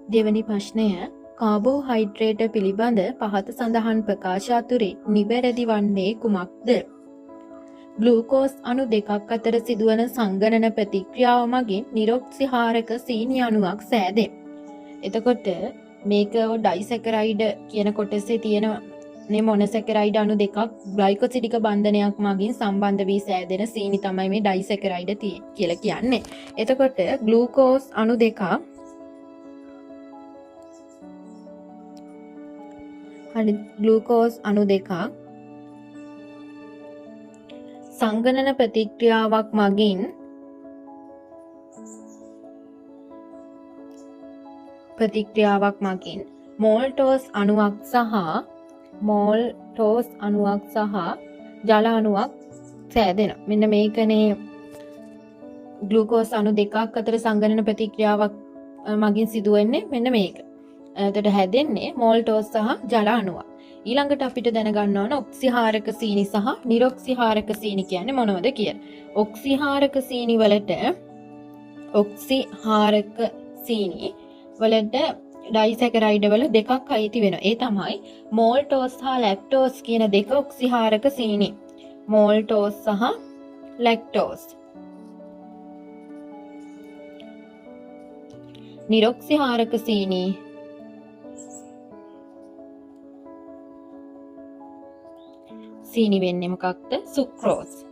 දෙවැනි ප්‍රශ්නය කාබෝහයිඩ්‍රේට පිළිබඳ පහත සඳහන් ප්‍රකාශ අතුරින් නිවැරදි වන්නේ කුමක්ද? ග්ලූකෝස් අණු දෙකක් අතර සිදුවන සංගණන ප්‍රතික්‍රියාව මගින් නිරොක්සිහාරක සීනි අණුවක් සෑදේ. එතකොට මේක ඩයිසැකරයිඩ් කියන කොටසේ තියෙන මොනොසැකරයිඩ් අණු දෙකක් ග්ලයිකොසිඩික බන්ධනයක් මගින් සම්බන්ධ වී සෑදෙන සීනි තමයි මේ ඩයිසැකරයිඩ් කියලා කියන්නේ. එතකොට ග්ලූකෝස් අණු දෙකක් ග්ලූකෝස් අණු දෙකක් සංගණන ප්‍රතික්‍රියාවක් මගින් මෝල්ටෝස් අණුවක් සහ ජල අණුවක් සෑදෙනවා. මෙන්න මේකනේ ග්ලූකෝස් අණු දෙකක් අතර සංගණන ප්‍රතික්‍රියාවක් මගින් සිදුවෙන්නේ මෙන්න මේක. එතකොට හැදෙන්නේ මෝල්ටෝස් සහ ජල අණුවක්. ඊළඟට අපිට දැනගන්න ඕන ඔක්සිහාරක සීනි සහ නිරොක්සිහාරක සීනි කියන්නේ මොනවද කියලා. ඔක්සිහාරක සීනි වලට ඩයිසැකරයිඩ් වල දෙකක් අයිති වෙනවා. ඒ තමයි මෝල්ටෝස් සහ ලැක්ටෝස් කියන දෙක ඔක්සිහාරක සීනි. මෝල්ටෝස් සහ ලැක්ටෝස්. නිරොක්සිහාරක සීනි වෙන්නේ මොකක්ද? සුක්‍රෝස්.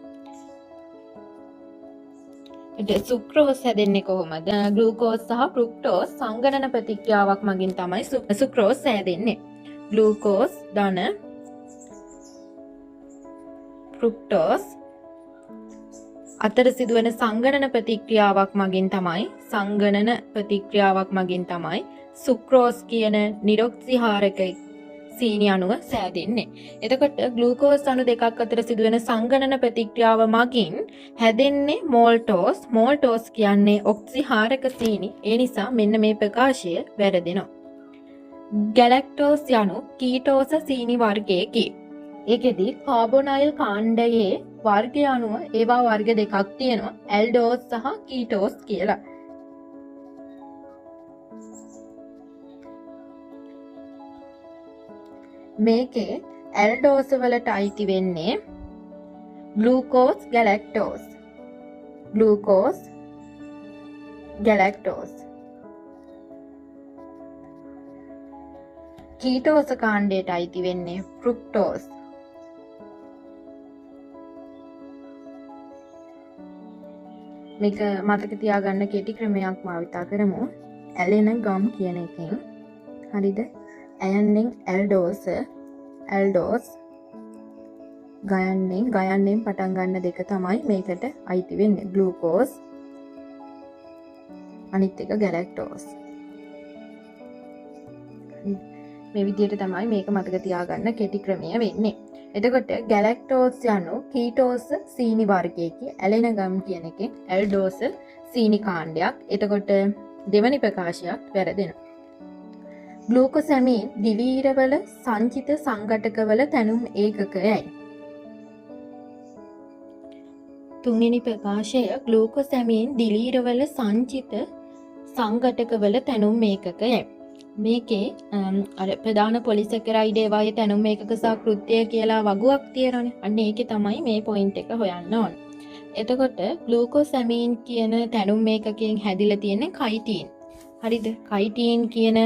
සුක්‍රෝස් හැදෙන්නේ කොහොමද? ග්ලූකෝස් සහ ෆ්‍රුක්ටෝස් සංගණන ප්‍රතික්‍රියාවක් මගින් තමයි සුක්‍රෝස් හැදෙන්නේ. ග්ලූකෝස් ධන ෆ්‍රුක්ටෝස් අතර සිදුවන සංගණන ප්‍රතික්‍රියාවක් මගින් තමයි සුක්‍රෝස් කියන නිරොක්සිහාරක සීනි අණුව සෑදෙන්නේ. එතකොට ග්ලූකෝස් අණු දෙකක් අතර සිදුවෙන සංගණන ප්‍රතික්‍රියාව මගින් හැදෙන්නේ මෝල්ටෝස්. මෝල්ටෝස් කියන්නේ ඔක්සිහාරක සීනි. ඒ නිසා මෙන්න මේ ප්‍රකාශය වැරදෙනවා. ගැලැක්ටෝස් යනු කීටෝස සීනි වර්ගයකි. ඒකෙදි කාබොනයිල් කාණ්ඩයේ වර්ගය අනුව ඒවා වර්ග දෙකක් තියෙනවා. ඇල්ඩෝස් සහ කීටෝස් කියලා. මේකේ ඇල්ඩෝස් වලට අයිති වෙන්නේ ග්ලූකෝස් ගැලැක්ටෝස්. කීටෝස කාණ්ඩයට අයිති වෙන්නේ ෆ්‍රුක්ටෝස්. මේක මතක තියාගන්න කෙටි ක්‍රමයක් භාවිතා කරමු. ඇලෙන ගම් කියන එකෙන්. හරිද? ඇයන්නෙන් ඇල්ඩෝස් ගයන්නෙන් පටන් ගන්න දෙක තමයි මේකට අයිති වෙන්නේ. ග්ලූකෝස් අනිත් එක ගැලැක්ටෝස්. මේ විදිහට තමයි මේක මතක තියාගන්න කෙටි ක්‍රමය වෙන්නේ. එතකොට ගැලැක්ටෝස් යනු කීටෝස් සීනි වර්ගයකි. ඇලෙන ගම් කියන එකෙන් ඇල්ඩෝස් සීනි කාණ්ඩයක්. එතකොට දෙවනි ප්‍රකාශයක් වැරදෙනවා. ග්ලූකෝසැමීන් දිලීරවල සංචිත සංඝටකවල තැනුම් ඒකකයයි. තුන්වෙනි ප්‍රකාශය ග්ලූකෝසැමීන් දිලීරවල සංචිත සංඝටකවල තැනුම් ඒකකයයි. මේකේ අර ප්‍රධාන පොලිසැකරයිඩ් ඒවායේ තැනුම් ඒකක සහ කෘත්‍ය කියලා වගුවක් තියෙනවනේ. අන්න ඒකේ තමයි මේ පොයින්ට් එක හොයන්න ඕන. එතකොට ග්ලූකෝසැමීන් කියන තැනුම් ඒකකයෙන් හැදිලා තියෙන්නේ කයිටින්. හරිද? කයිටින් කියන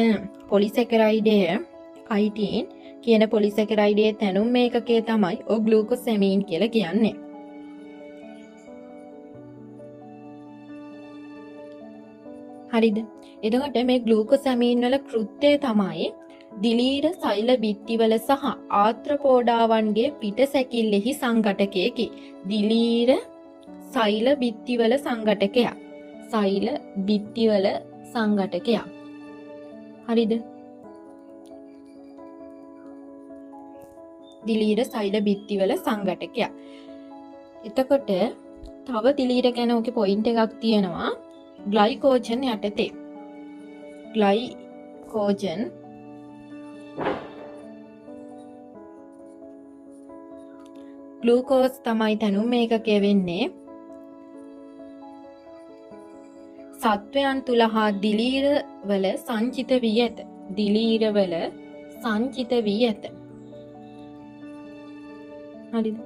පොලිසැකරයිඩයේ තැනුම් ඒකකය තමයි ග්ලූකෝසැමීන් කියලා කියන්නේ. හරිද? එතකොට මේ ග්ලූකෝසැමීන් වල කෘත්‍යය තමයි දිලීර සෛල බිත්තිවල සහ ආත්‍රපෝඩාවන්ගේ පිටසැකිල්ලෙහි සංඝටකයකි. දිලීර සෛල බිත්තිවල සංඝටකයක්. හරිද? දිලීර සෛල බිත්තිවල සංඝටකයක්. එතකොට තව දිලීර ගැන ඔකේ පොයින්ට් එකක් තියෙනවා. ග්ලයිකෝජන් යටතේ. ග්ලූකෝස් තමයි තැනුම් ඒකකය වෙන්නේ. සත්වයන් තුල හා දිලීරවල සංචිත වී ඇත. දිලීරවල සංචිත වී ඇත. හරිද?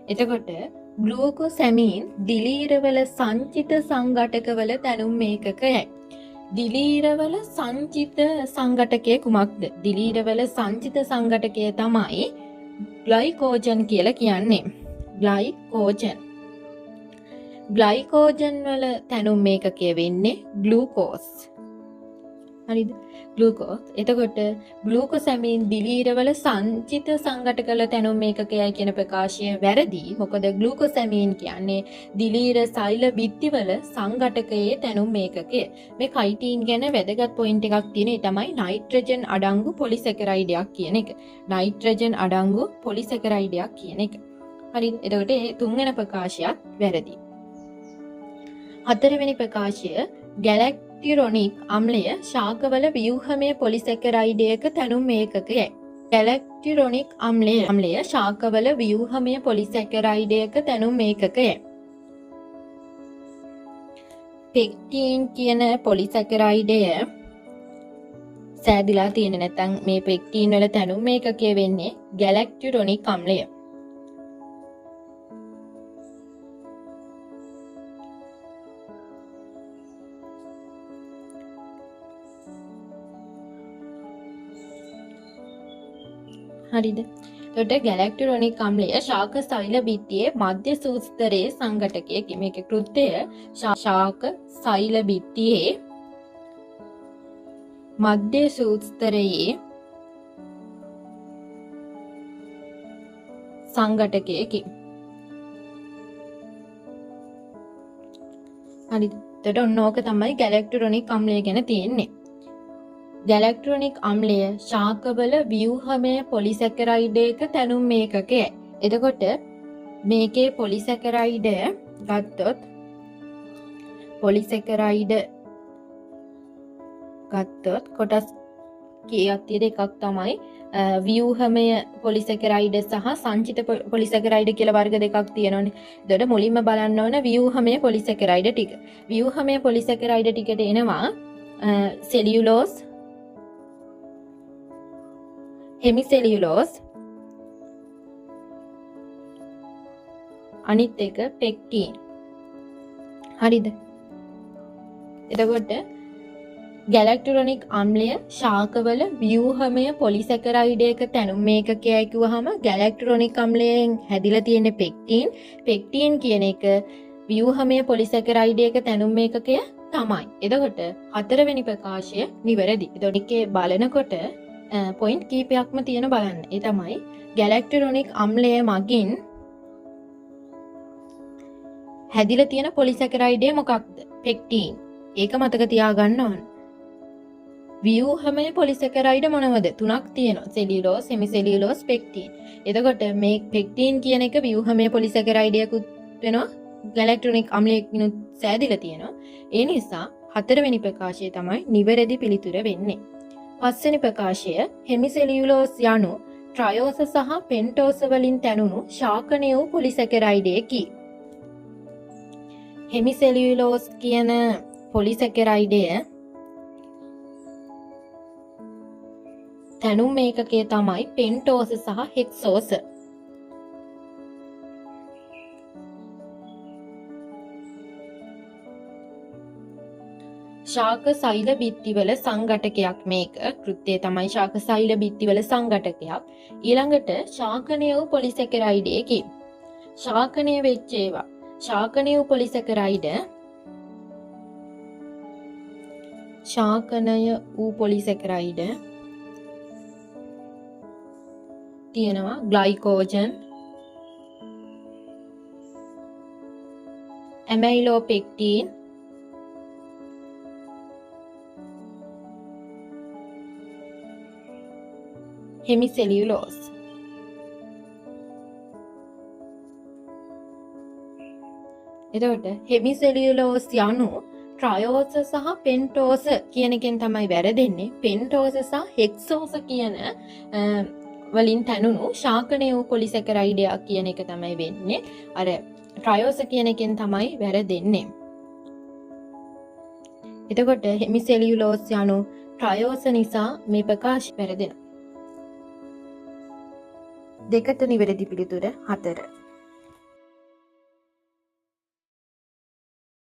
එතකොට ග්ලූකෝසැමීන් දිලීරවල සංචිත සංඝටකවල දැනුම් ඒකකයයි. දිලීරවල සංචිත සංඝටකය කුමක්ද? දිලීරවල සංචිත සංඝටකය තමයි ග්ලයිකෝජන් කියලා කියන්නේ. ග්ලයිකෝජන්. ග්ලයිකෝජන් වල තැනුම් ඒකකය වෙන්නේ ග්ලූකෝස්. හරිද? ග්ලූකෝස්. එතකොට ග්ලූකෝසැමීන් දිලීරවල සංචිත සංඝටකවල තැනුම් ඒකකයයි කියන ප්‍රකාශය වැරදි. මොකද ග්ලූකෝසැමීන් කියන්නේ දිලීර සෛල බිත්තිවල සංඝටකයේ තැනුම් ඒකකය. මේ කයිටින් ගැන වැදගත් පොයින්ට් එකක් තියෙන. ඒ තමයි නයිට්‍රජන් අඩංගු පොලිසැකරයිඩයක් කියන එක. නයිට්‍රජන් අඩංගු පොලිසැකරයිඩයක් කියන එක. හරිද? එතකොට මේ තුන්වෙනි ප්‍රකාශයත් වැරදි. හතරවෙනි ප්‍රකාශය ගැලැක්ටිරොනික් අම්ලය ශාකවල ව්‍යුහමය පොලිසැකරයිඩයක තැනුම් ඒකකයයි. ගැලැක්ටිරොනික් අම්ලය ශාකවල ව්‍යුහමය පොලිසැකරයිඩයක තැනුම් ඒකකයයි. පෙක්ටින් කියන පොලිසැකරයිඩය සෑදිලා තියෙන නැත්නම් මේ පෙක්ටින් වල තැනුම් ඒකකය වෙන්නේ ගැලැක්ටිරොනික් අම්ලය. හරිද? එතකොට ගැලැක්ටිරොනික් අම්ලය ශාක සෛල බිත්තියේ මධ්‍ය සූස්තරයේ සංඝටකයක. මේකේ කෘත්‍යය ශාක සෛල බිත්තියේ මධ්‍ය සූස්තරයේ සංඝටකයක. හරිද? එතකොට ඔන්නෝක තමයි ගැලැක්ටිරොනික් අම්ලය ගැන තියෙන්නේ. ගැලැක්ට්‍රොනික් අම්ලය ශාකවල ව්‍යුහමය පොලිසැකරයිඩයක තැනුම් ඒකකයයි. එතකොට මේකේ පොලිසැකරයිඩ ගත්තොත් කොටස් කීයක් තියෙද? එකක් තමයි ව්‍යුහමය පොලිසැකරයිඩ සහ සංචිත පොලිසැකරයිඩ කියලා වර්ග දෙකක් තියෙනවානේ. එතකොට මුලින්ම බලන්න ඕන ව්‍යුහමය පොලිසැකරයිඩ ටික. ව්‍යුහමය පොලිසැකරයිඩ ටිකට එනවා සෙලියුලෝස්, හෙමිසෙලියුලෝස්, අනිත් එක පෙක්ටින්. හරිද? එතකොට ගැලැක්ටිරොනික් අම්ලය ශාකවල ව්‍යුහමය පොලිසැකරයිඩයක තැනුම් ඒකකයයි කිව්වහම ගැලැක්ටිරොනික් අම්ලයෙන් හැදිලා තියෙන පෙක්ටින්. පෙක්ටින් කියන එක ව්‍යුහමය පොලිසැකරයිඩයක තැනුම් ඒකකය තමයි. එතකොට හතරවෙනි ප්‍රකාශය නිවැරදි. එතකොට එකේ බලනකොට පොයින්ට් කීපයක්ම තියෙන බලන්න. ඒ තමයි ගැලැක්ටිරොනික් අම්ලය මගින් හැදිලා තියෙන පොලිසැකරයිඩය මොකක්ද? පෙක්ටින්. ඒක මතක තියාගන්න ඕන. ව්‍යුහමය පොලිසැකරයිඩ මොනවද? තුනක් තියෙනවා. සෙලියුලෝස්, හෙමිසෙලියුලෝස්, පෙක්ටින්. එතකොට මේ පෙක්ටින් කියන එක ව්‍යුහමය පොලිසැකරයිඩයකුත් වෙනවා. ගැලැක්ටිරොනික් අම්ලයකිනුත් සෑදිලා තියෙනවා. ඒ නිසා හතරවෙනි ප්‍රකාශය තමයි නිවැරදි පිළිතුර වෙන්නේ. පස්වෙනි ප්‍රකාශය හෙමිසෙලියුලෝස් යනු ට්‍රයෝස සහ පෙන්ටෝස වලින් තැනුණු ශාකනීය වූ පොලිසැකරයිඩයකි. හෙමිසෙලියුලෝස් කියන පොලිසැකරයිඩය තැනුම් ඒකකය තමයි පෙන්ටෝස සහ හෙක්සෝස. ශාක සෛල බිත්තිවල සංඝටකයක් මේක. කෘත්‍යය තමයි ශාක සෛල බිත්තිවල සංඝටකයක්. ඊළඟට ශාකනීය වූ පොලිසැකරයිඩයකි. ශාකනීය වෙච්ච ඒවා. ශාකනීය වූ පොලිසැකරයිඩ තියෙනවා ග්ලයිකෝජන්, ඇමයිලෝපෙක්ටින්, හෙමිසෙලියුලෝස්. එතකොට හෙමිසෙලියුලෝස් යනු ට්‍රයෝස සහ පෙන්ටෝස කියන එකෙන් තමයි වැරදෙන්නේ. පෙන්ටෝස සහ හෙක්සෝස කියන වලින් තැනුණු ශාකනීය වූ පොලිසැකරයිඩයක් කියන එක තමයි වෙන්නේ. අර ට්‍රයෝස කියන එකෙන් තමයි වැරදෙන්නේ. එතකොට හෙමිසෙලියුලෝස් යනු ප්‍රයෝස නිසා මේ ප්‍රකාශ පෙරදෙන. දෙකට නිවැරදි පිළිතුර 4.